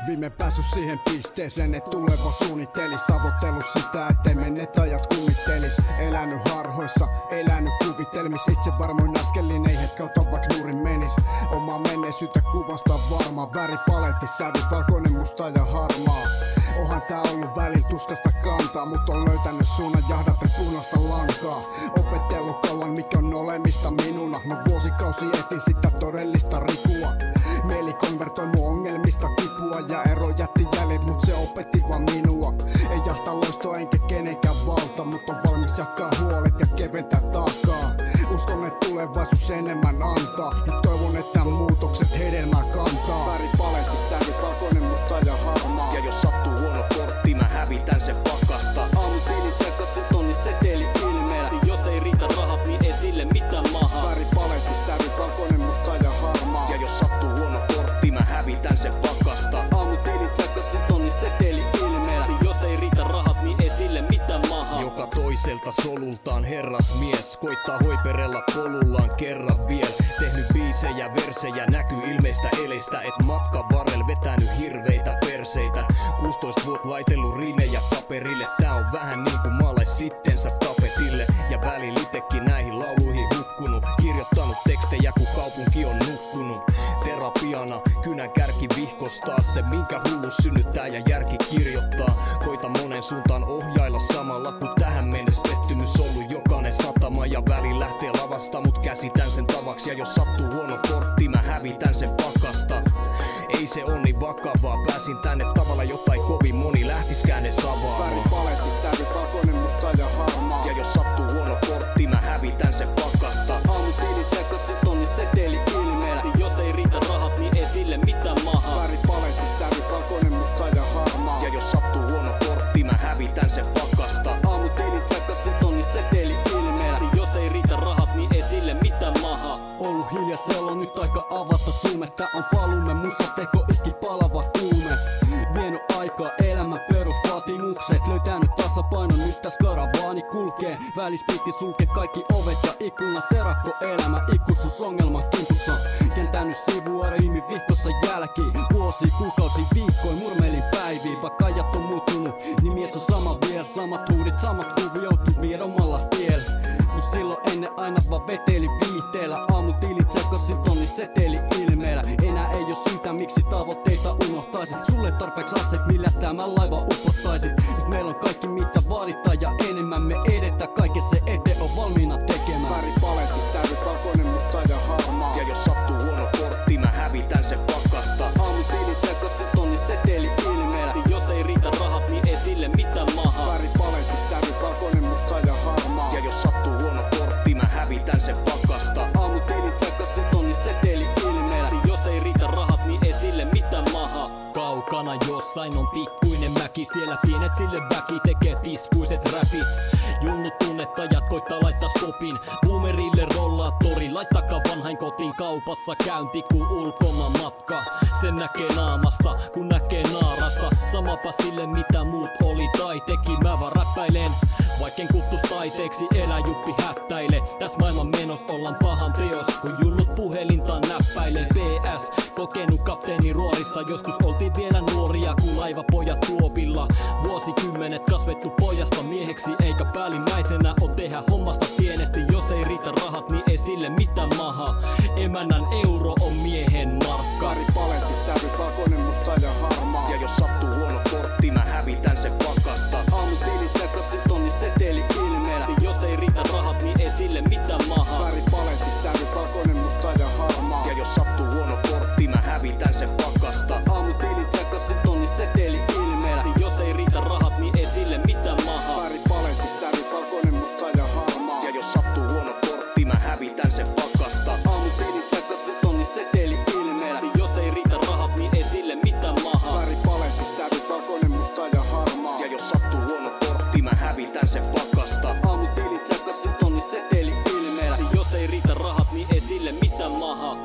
Viime päässyt siihen pisteeseen, et tuleva suunnittelis. Tavoittellut sitä, ettei menneet ajat kummittelis. Elänyt harhoissa, elänyt kuvitelmis. Itse varmoin askelin, ei hetkeltä vaik nurin menis. Omaa menneisyyttä kuvasta varmaa. Väripaletti, sävyt, valkoinen, musta ja harmaa. Onhan tää ollut välillä tuskasta kantaa, mut on löytänyt suunnan jahdaten punaista lankaa. Opetellut kauan mikä on olemista minuna. No vuosikausi etin sitä todellista rikua. Mieli konvertoi mun ongelmista kipua ja ero jätti jäljet, mut se opetti vaan minua. Ei jahta loistoa enkä kenenkään valta, mut on valmis jakaa huolet ja keventää taakkaa. Uskon et tulevaisuus enemmän antaa ja toivon että muutokset hedelmää kantaa. Väripaletti, täydet, valkoinen, musta ja harmaa. Ja jos sattuu huono kortti, mä hävitän sen pakasta. Aamupiilit sekaisin tonni seteli ilmeellä. Jos ei riitä rahat, niin ei sille mitään mahaa. Väripaletti, täydet, valkoinen, musta ja harmaa. Ja jos sattuu huono kortti, mä hävitän sen pakasta. Aamupiilit sekaisin tonni seteli ilmeellä. Jos ei riitä rahat, niin ei sille mitään mahaa. Joka toiselta solultaan herrasmies koittaa hoiperella polullaan kerran vielä. Tehnyt biisejä, versejä, näkyy ilmeistä eleistä, et matkan varrel vetänyt hirveitä perseitä. 16 vuotta laitellut riimejä paperille, tää on vähän niinku maalais sittensä tapetille. Ja välillä itekin näihin lauluihin hukkunut, kirjoittanut tekstejä kun kaupunki on nukkunut. Terapiana kynän kärki vihkostaa se minkä hullus synnyttää ja järki kirjoittaa. Koita monen suuntaan ohjailla samalla kun tähän mennessä pettymys ollut jokainen satama. Ja väli lähtee lavasta mut käsitän sen tavaksi. Ja jos sattuu huono kortti mä hävitän sen pakasta. Ei se on niin vakavaa, pääsin tänne tavalla jota ei kovin moni lähtiskään edes avaamaan. Väripaletti, täydet, valkoinen, musta ja harmaa. Ja jos sattuu huono kortti mä hävitän sen pakasta. Aamupiilit sekaisin tonni seteli ilmeellä. Jos ei riitä rahat, niin ei sille mitään mahaa. Väripaletti, täydet, valkoinen, musta ja harmaa. Ja jos sattuu huono kortti mä hävitän sen pakasta. Aamupiilit sekaisin tonni seteli ilmeellä. Jos ei riitä rahat, niin ei sille mitään mahaa. Ollut hiljaisella on nyt aika avata suumetta. On palumme, musta teko iski palava kuume. Vienyt aikaa elämän perusvaatimukset. Löytänyt tasapainon, nyt täs karavaani kulkee. Välispiitti sulke kaikki ovet ja ikkunat. Terakko elämä, ikuisuus ongelman kimpussa. Kentänyt sivua, riimi vihkossa jälkiin. Vuosi, kuukausi, viikkoin, murmeilin päiviin. Vaikka ajat on muuttunut, niin mies on sama vielä. Samat huudit, samat kuvioutuu viedä omalla tiellä. Kun silloin ennen aina vaan veteli viihteellä. Aamutilit sekaisin tonni seteli ilmeellä. Enää ei oo syytä miksi tavoitteita unohtaisit. Sulle tarpeeksi aseet millä tämän laiva upottaisit. Nyt meillä on kaikki mitä vaaditaan ja enemmän me edetään. Kaiken se eteen on valmiina tekemään. Väripaletti, täydet, valkoinen, musta ja harmaa. Ja jos sattuu huono kortti mä hävitän sen pakasta. Aamupiilit sekaisin tonni seteli ilmeellä. Jos ei riitä rahat niin ei sille mitään mahaa. Väripaletti, täydet, valkoinen, musta ja harmaa. Ja jos sattuu huono kortti mä hävitän sen pakasta. Aamupiilit sekaisin tonni seteli ilmeellä. Jos ei riitä rahat niin ei sille mitään mahaa. Kaukana jossain on pikkuinen mäki. Siellä pienet sille väki tekee piskuiset räpit. Junnut tunnettajat koittaa laittaa stopin. Boomerille rollaattori, laittakaa vanhain kotiin. Kaupassa käynti kuin ulkomaan matka. Sen näkee naamasta kun näkee naarasta. Samapa sille mitä muut oli tai teki. Mä vaan räppäilen vaikken kuttus taiteeksi elä juppi hättäile. Täs maailman menos ollaan pahan teos kun junnut puhelintaan näppäilee. PS kokenut kapteeni ruorissa. Joskus oltiin vielä nuoria kun laivapojat tuopilla. Vuosikymmenet kasvettu pojasta mieheksi. Eikä päällimmäisenä oo tehdä hommasta pienesti. Jos ei riitä rahat niin ei sille mitään mahaa. Emännän euro on miehen markka. Väripaletti, täydet, valkoinen, musta ja harmaa. Ja jos sattuu huono kortti mä hävitän sen pakasta. Aamupiilit sekaisin tonni seteli ilmeellä. Jos ei riitä rahat niin ei sille mitään mahaa. Väripaletti, täydet, valkoinen, musta ja harmaa. Ja jos sattuu huono kortti mä hävitän sen pakasta. Aamupiilit sekaisin tonni seteli ilmeellä. Jos ei riitä rahat niin ei sille mitään mahaa. Väripaletti, täydet, valkoinen, musta ja harmaa. Ja jos sattuu huono kortti mä hävitän sen pakasta. Aamupiilit sekaisin tonni seteli ilmeellä. Jos ei riitä rahat niin ei sille mitään mahaa. sille mitään maha.